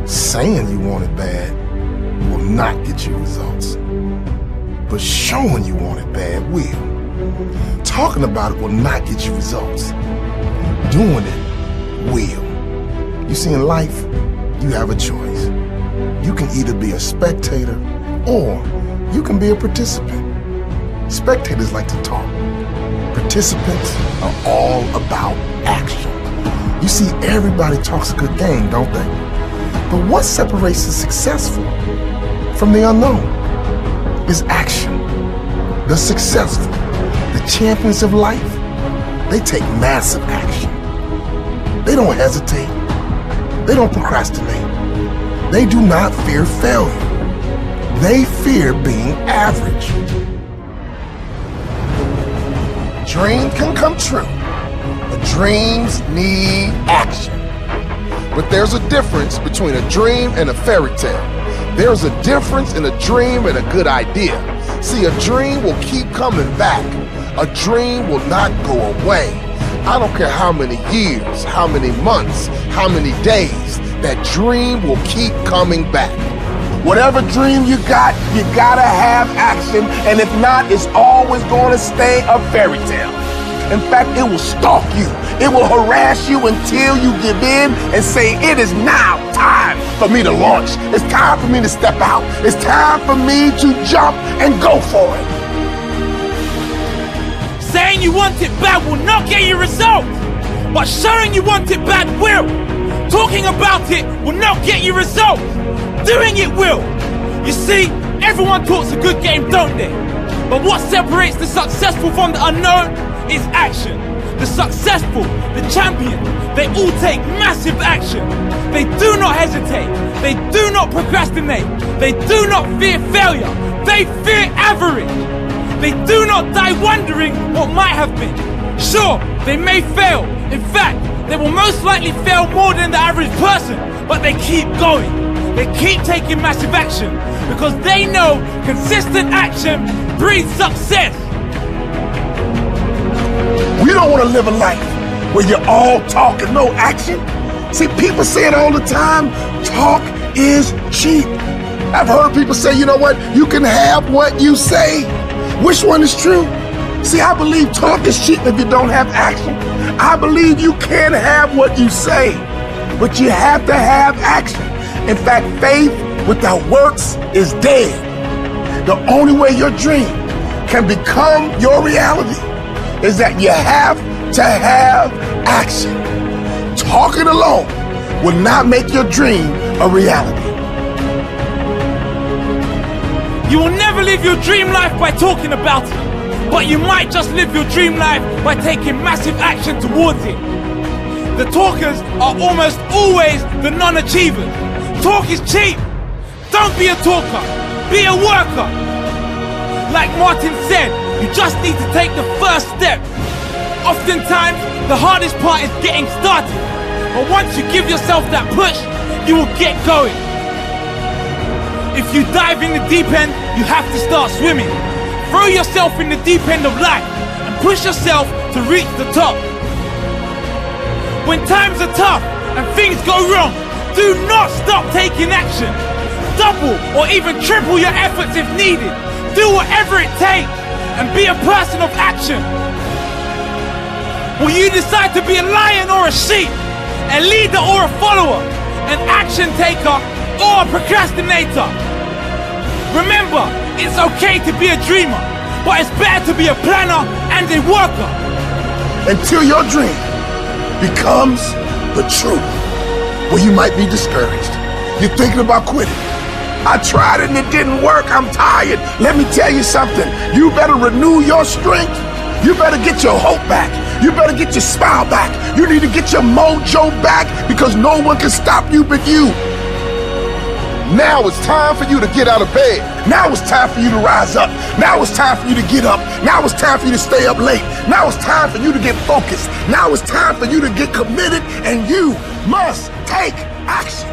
Saying you want it bad will not get you results, but showing you want it bad will. Talking about it will not get you results. Doing it will. You see, in life, you have a choice. You can either be a spectator or you can be a participant. Spectators like to talk. Participants are all about action. You see, everybody talks a good game, don't they? But what separates the successful from the unknown is action. The successful, the champions of life, they take massive action. They don't hesitate. They don't procrastinate. They do not fear failure. They fear being average. Dreams can come true, but dreams need action. But there's a difference between a dream and a fairy tale. There's a difference in a dream and a good idea. See, a dream will keep coming back. A dream will not go away. I don't care how many years, how many months, how many days, that dream will keep coming back. Whatever dream you gotta have action, and if not, it's always gonna stay a fairy tale. In fact, it will stalk you. It will harass you until you give in and say, it is now time for me to launch. It's time for me to step out. It's time for me to jump and go for it. Saying you want it bad will not get you results, but showing you want it bad will. Talking about it will not get you results. Doing it will. You see, everyone talks a good game, don't they? But what separates the successful from the unknown is action. The successful, the champion, they all take massive action. They do not hesitate. They do not procrastinate. They do not fear failure. They fear average. They do not die wondering what might have been. Sure, they may fail. In fact, they will most likely fail more than the average person, but they keep going. They keep taking massive action because they know consistent action breeds success. We don't want to live a life where you're all talk and no action. See, people say it all the time, talk is cheap. I've heard people say, you know what, you can have what you say. Which one is true? See, I believe talk is cheap if you don't have action. I believe you can have what you say, but you have to have action. In fact, faith without works is dead. The only way your dream can become your reality is that you have to have action. Talking alone will not make your dream a reality. You will never live your dream life by talking about it, but you might just live your dream life by taking massive action towards it. The talkers are almost always the non-achievers. Talk is cheap. Don't be a talker, be a worker. Like Martin said, you just need to take the first step. Oftentimes, the hardest part is getting started. But once you give yourself that push, you will get going. If you dive in the deep end, you have to start swimming. Throw yourself in the deep end of life and push yourself to reach the top. When times are tough and things go wrong, do not stop taking action. Double or even triple your efforts if needed. Do whatever it takes and be a person of action. Will you decide to be a lion or a sheep, a leader or a follower, an action taker or a procrastinator? Remember, it's okay to be a dreamer, but it's better to be a planner and a worker. Until your dream becomes the truth. Well, you might be discouraged. You're thinking about quitting. I tried it and it didn't work. I'm tired. Let me tell you something. You better renew your strength. You better get your hope back. You better get your smile back. You need to get your mojo back because no one can stop you but you. Now it's time for you to get out of bed. Now it's time for you to rise up. Now it's time for you to get up. Now it's time for you to stay up late. Now it's time for you to get focused. Now it's time for you to get committed, and you must take action.